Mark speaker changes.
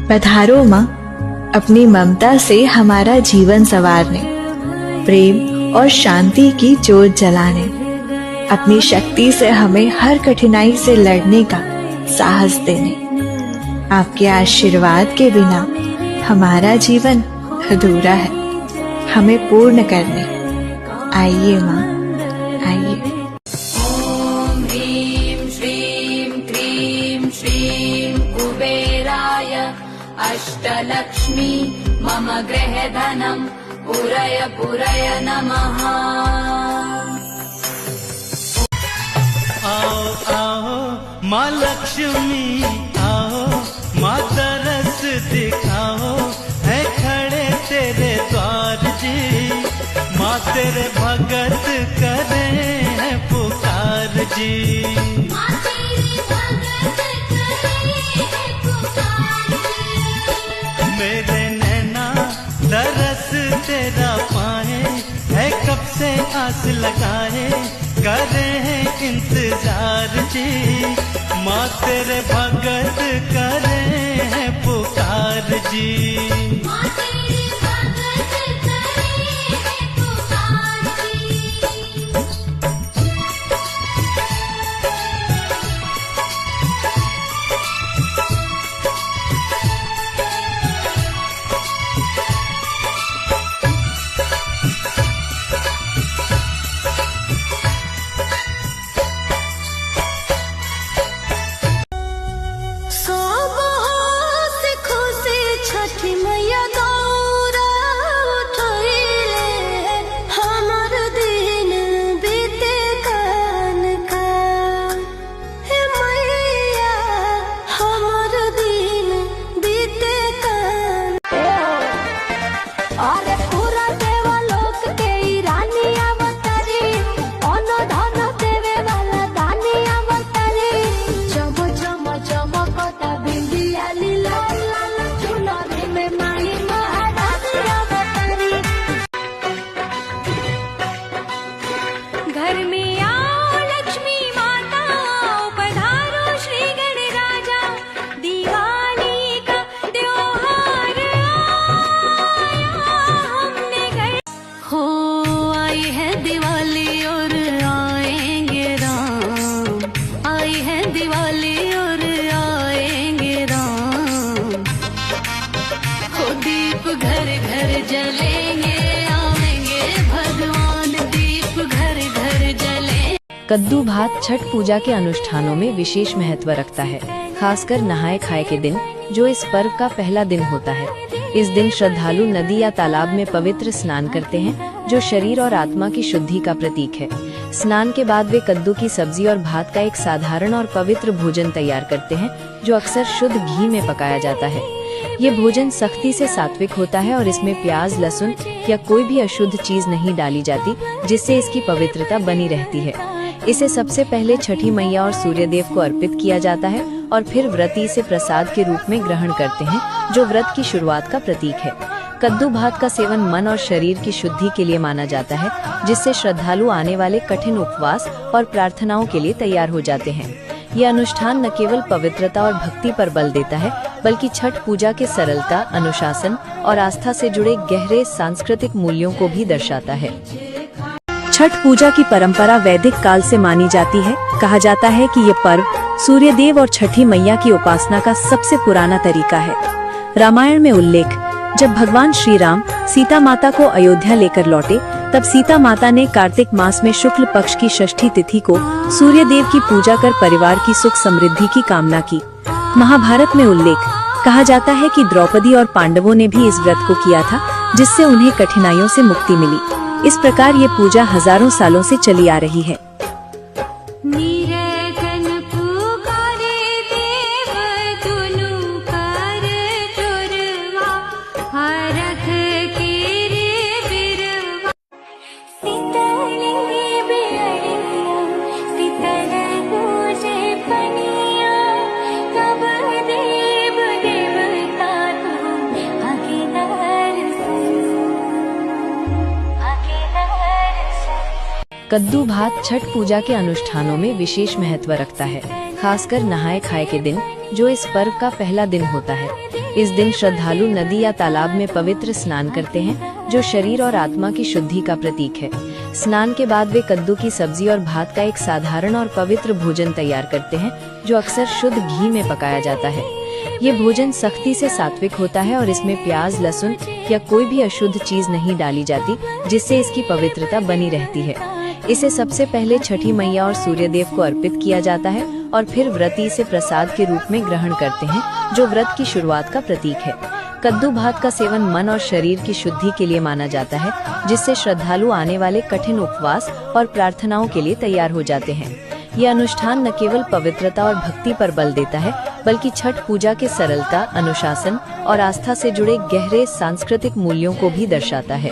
Speaker 1: पधारो माँ, अपनी ममता से हमारा जीवन संवारने, प्रेम और शांति की ज्योत जलाने, अपनी शक्ति से हमें हर कठिनाई से लड़ने का साहस देने। आपके आशीर्वाद के बिना हमारा जीवन अधूरा है, हमें पूर्ण करने आइए माँ, आइए।
Speaker 2: ओम ह्रीं श्रीं क्रीं श्रीं कुबेराय अष्टलक्ष्मी मम गृहधनं पुरय पुरय नमः।
Speaker 3: आओ आओ माँ लक्ष्मी आओ, माँ तरस दिखाओ, है खड़े तेरे द्वार जी, माँ तेरे भगत करे है पुकार जी।
Speaker 2: माँ तेरी भगत करे है पुकार जी।
Speaker 3: मेरे नैना तरस तेरा पाए, है कब से आस लगाए, करे हैं इंतजार जी, माँ तेरे भगत करे हैं पुकार जी।
Speaker 2: माँ तेरी भगत करे है पुकार जी। छठी मैया गौरा उठैले, हमर दिन बीते कान का। हे मैया हमर दिन बीते कान। अरे पूरा देवलोक के रानी अवतारी, अन्न धन देवे वाला दानी अवतारी। चम चम चमकता बिंदिया लीला घर में आओ लक्ष्मी माता, पधारो श्री गणराजा, दिवाली का त्योहार आया हमने घर। हो आई है दिवाली और आएंगे राम, आई है दिवाली और आएंगे राम। हो दीप घर घर जलेंगे, आएंगे भगवान, दीप घर घर जले।
Speaker 4: कद्दू भात छठ पूजा के अनुष्ठानों में विशेष महत्व रखता है, खासकर नहाए खाए के दिन, जो इस पर्व का पहला दिन होता है। इस दिन श्रद्धालु नदी या तालाब में पवित्र स्नान करते हैं, जो शरीर और आत्मा की शुद्धि का प्रतीक है। स्नान के बाद वे कद्दू की सब्जी और भात का एक साधारण और पवित्र भोजन तैयार करते हैं, जो अक्सर शुद्ध घी में पकाया जाता है। ये भोजन सख्ती से सात्विक होता है और इसमें प्याज, लहसुन या कोई भी अशुद्ध चीज नहीं डाली जाती, जिससे इसकी पवित्रता बनी रहती है। इसे सबसे पहले छठी मैया और सूर्यदेव को अर्पित किया जाता है और फिर व्रती इसे प्रसाद के रूप में ग्रहण करते हैं, जो व्रत की शुरुआत का प्रतीक है। कद्दू भात का सेवन मन और शरीर की शुद्धि के लिए माना जाता है, जिससे श्रद्धालु आने वाले कठिन उपवास और प्रार्थनाओं के लिए तैयार हो जाते हैं। ये अनुष्ठान न केवल पवित्रता और भक्ति पर बल देता है, बल्कि छठ पूजा के सरलता, अनुशासन और आस्था से जुड़े गहरे सांस्कृतिक मूल्यों को भी दर्शाता है। छठ पूजा की परंपरा वैदिक काल से मानी जाती है। कहा जाता है कि ये पर्व सूर्यदेव और छठी मैया की उपासना का सबसे पुराना तरीका है। रामायण में उल्लेख, जब भगवान श्री राम सीता माता को अयोध्या लेकर लौटे, तब सीता माता ने कार्तिक मास में शुक्ल पक्ष की षष्ठी तिथि को सूर्यदेव की पूजा कर परिवार की सुख समृद्धि की कामना की। महाभारत में उल्लेख, कहा जाता है कि द्रौपदी और पांडवों ने भी इस व्रत को किया था, जिससे उन्हें कठिनाइयों से मुक्ति मिली। इस प्रकार ये पूजा हजारों सालों से चली आ रही है। कद्दू भात छठ पूजा के अनुष्ठानों में विशेष महत्व रखता है, खासकर नहाए खाए के दिन, जो इस पर्व का पहला दिन होता है। इस दिन श्रद्धालु नदी या तालाब में पवित्र स्नान करते हैं, जो शरीर और आत्मा की शुद्धि का प्रतीक है। स्नान के बाद वे कद्दू की सब्जी और भात का एक साधारण और पवित्र भोजन तैयार करते हैं, जो अक्सर शुद्ध घी में पकाया जाता है। ये भोजन सख्ती से सात्विक होता है और इसमें प्याज, लहसुन या कोई भी अशुद्ध चीज नहीं डाली जाती, जिससे इसकी पवित्रता बनी रहती है। इसे सबसे पहले छठी मैया और सूर्यदेव को अर्पित किया जाता है और फिर व्रती इसे प्रसाद के रूप में ग्रहण करते हैं, जो व्रत की शुरुआत का प्रतीक है। कद्दू भात का सेवन मन और शरीर की शुद्धि के लिए माना जाता है, जिससे श्रद्धालु आने वाले कठिन उपवास और प्रार्थनाओं के लिए तैयार हो जाते हैं। यह अनुष्ठान न केवल पवित्रता और भक्ति पर बल देता है, बल्कि छठ पूजा के सरलता, अनुशासन और आस्था से जुड़े गहरे सांस्कृतिक मूल्यों को भी दर्शाता है।